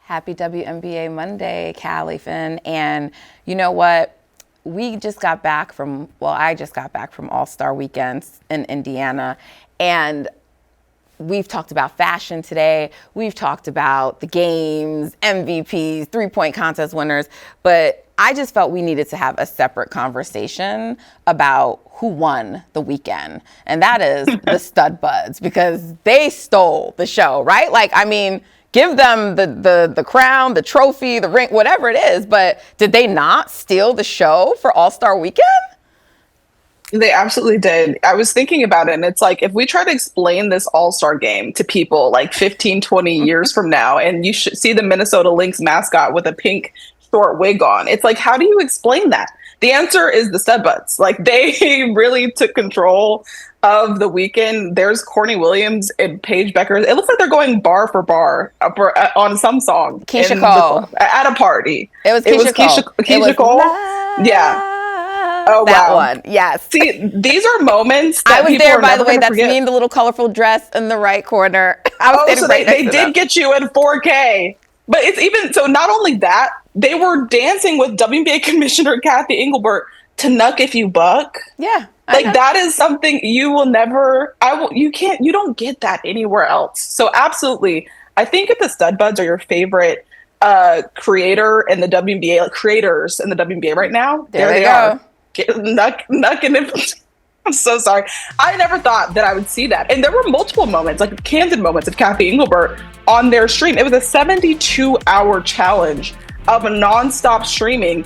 Happy WNBA Monday, Callie, Finn. And you know what? I just got back from All-Star Weekend in Indiana. And we've talked about fashion today. We've talked about the games, MVPs, three-point contest winners. But I just felt we needed to have a separate conversation about who won the weekend. And that is the StudBudz, because they stole the show, right? Give them the crown, the trophy, the ring, whatever it is. But did they not steal the show for All-Star Weekend? They absolutely did. I was thinking about it, and it's like, if we try to explain this All-Star game to people like 15, 20 years from now, and you should see the Minnesota Lynx mascot with a pink short wig on, it's like, how do you explain that? The answer is the StudBudz. Like, they really took control of the weekend. There's Courtney Williams and Paige Becker. It looks like they're going bar for bar on some song. Keisha Cole. At a party. It was Keisha Cole. Yeah. Oh, that wow. one, yes. See, these are moments that I was people there, are by the never way. gonna That's forget. me in the little colorful dress in the right corner. I was So right they did get you in 4K. But it's even so. Not only that, they were dancing with WNBA Commissioner Kathy Engelbert to "Nuck If You Buck." Yeah, that is something you will never. You can't. You don't get that anywhere else. So absolutely, I think if the StudBudz are your favorite creator in the WNBA, like creators in the WNBA right now, there they are. Nucking it. I'm so sorry. I never thought that I would see that. And there were multiple moments, like candid moments of Kathy Engelbert on their stream. It was a 72-hour challenge of a nonstop streaming.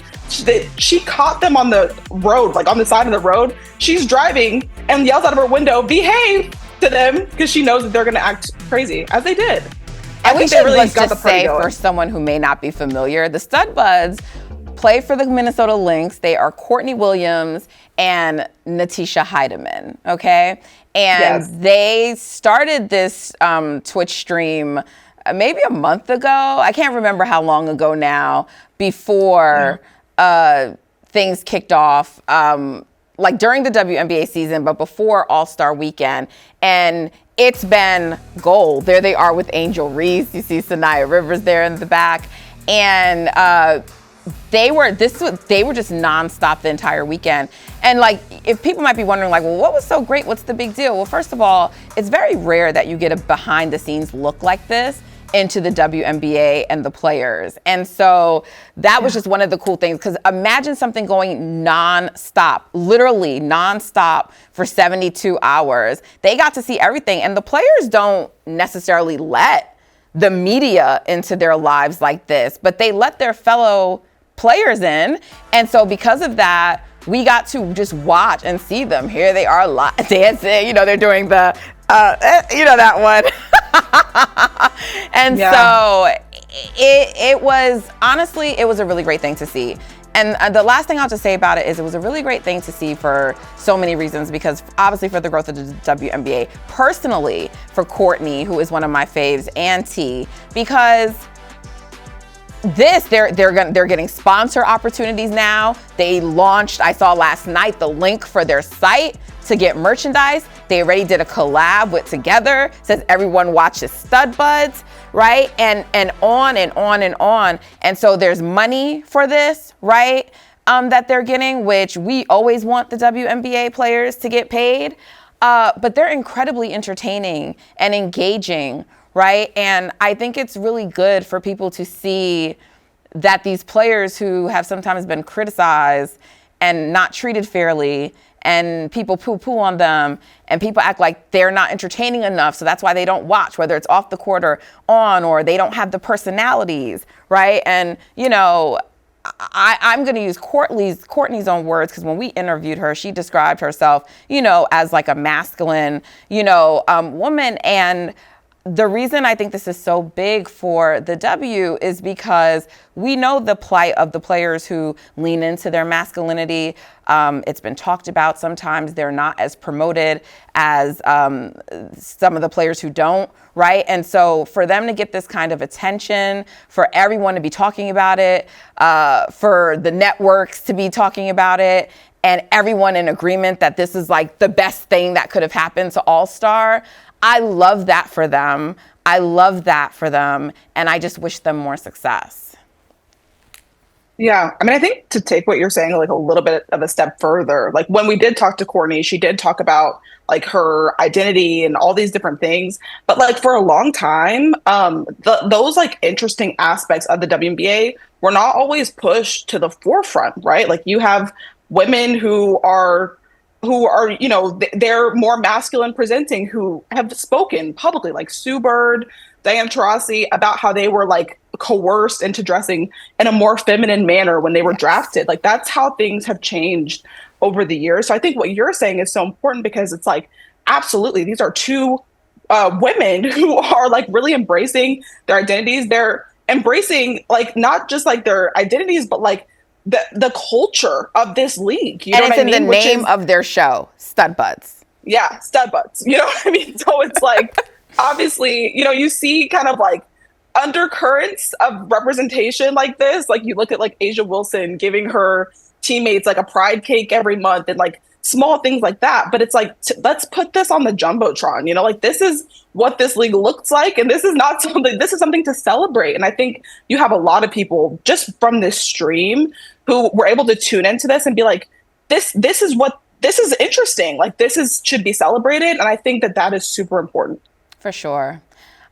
She caught them on the road, like on the side of the road. She's driving and yells out of her window, "Behave," to them, because she knows that they're going to act crazy, as they did. I think they really got the party going. For someone who may not be familiar, the StudBudz play for the Minnesota Lynx. They are Courtney Williams and Natisha Hiedeman, okay? And they started this Twitch stream maybe a month ago. I can't remember how long ago now, before things kicked off, like during the WNBA season, but before All-Star Weekend. And it's been gold. There they are with Angel Reese. You see Sanaya Rivers there in the back. And they were just nonstop the entire weekend. And like, if people might be wondering, like, well, what was so great? What's the big deal? Well, first of all, it's very rare that you get a behind the scenes look like this into the WNBA and the players. And so that was just one of the cool things, because imagine something going nonstop, literally nonstop for 72 hours. They got to see everything. And the players don't necessarily let the media into their lives like this, but they let their fellow players in. And so because of that, we got to just watch and see them. Here they are dancing, they're doing the, that one. And so it was, honestly, it was a really great thing to see. And the last thing I'll just say about it is it was a really great thing to see for so many reasons, because obviously for the growth of the WNBA, personally for Courtney, who is one of my faves, and T, because they're getting sponsor opportunities now. They launched, I saw last night, the link for their site to get merchandise. They already did a collab with Together, says everyone watches StudBudz, right? And on and on and on. And so there's money for this, right? That they're getting, which we always want the WNBA players to get paid. But they're incredibly entertaining and engaging, right? And I think it's really good for people to see that these players who have sometimes been criticized and not treated fairly, and people poo-poo on them, and people act like they're not entertaining enough, so that's why they don't watch, whether it's off the court or on, or they don't have the personalities, right? And, I'm going to use Courtney's own words, because when we interviewed her, she described herself, as like a masculine, woman. And the reason I think this is so big for the W is because we know the plight of the players who lean into their masculinity. It's been talked about. Sometimes they're not as promoted as some of the players who don't, right? And so for them to get this kind of attention, for everyone to be talking about it, for the networks to be talking about it, and everyone in agreement that this is like the best thing that could have happened to All-Star, I love that for them. I love that for them. And I just wish them more success. Yeah. I mean, I think to take what you're saying like a little bit of a step further, like when we did talk to Courtney, she did talk about like her identity and all these different things. But like for a long time, those like interesting aspects of the WNBA were not always pushed to the forefront, right? Like you have women who are, you know, they're more masculine presenting, who have spoken publicly, like Sue Bird, Diane Taurasi, about how they were like coerced into dressing in a more feminine manner when they were drafted. Like that's how things have changed over the years. So I think what you're saying is so important, because it's like, absolutely, these are two women who are like really embracing their identities. They're embracing like not just like their identities, but like the culture of this league. You know And what it's I mean? in the name of their show, StudBudz. Yeah, StudBudz. You know what I mean? So it's like, obviously, you know, you see kind of like undercurrents of representation like this. Like you look at like Asia Wilson giving her teammates like a pride cake every month and like small things like that. But it's like, let's put this on the Jumbotron, you know, like this is what this league looks like. And this is not something, this is something to celebrate. And I think you have a lot of people just from this stream who were able to tune into this and be like, this is interesting. Like should be celebrated. And I think that is super important. For sure.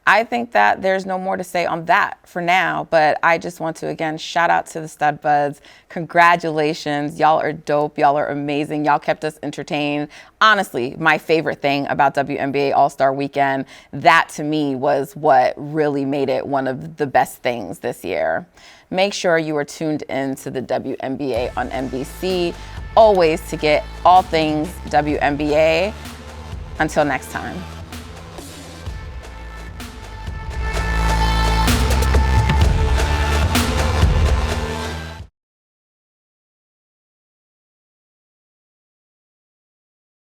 I think that there's no more to say on that for now, but I just want to, again, shout out to the StudBudz. Congratulations. Y'all are dope. Y'all are amazing. Y'all kept us entertained. Honestly, my favorite thing about WNBA All-Star Weekend, that to me was what really made it one of the best things this year. Make sure you are tuned in to the WNBA on NBC, always to get all things WNBA. Until next time.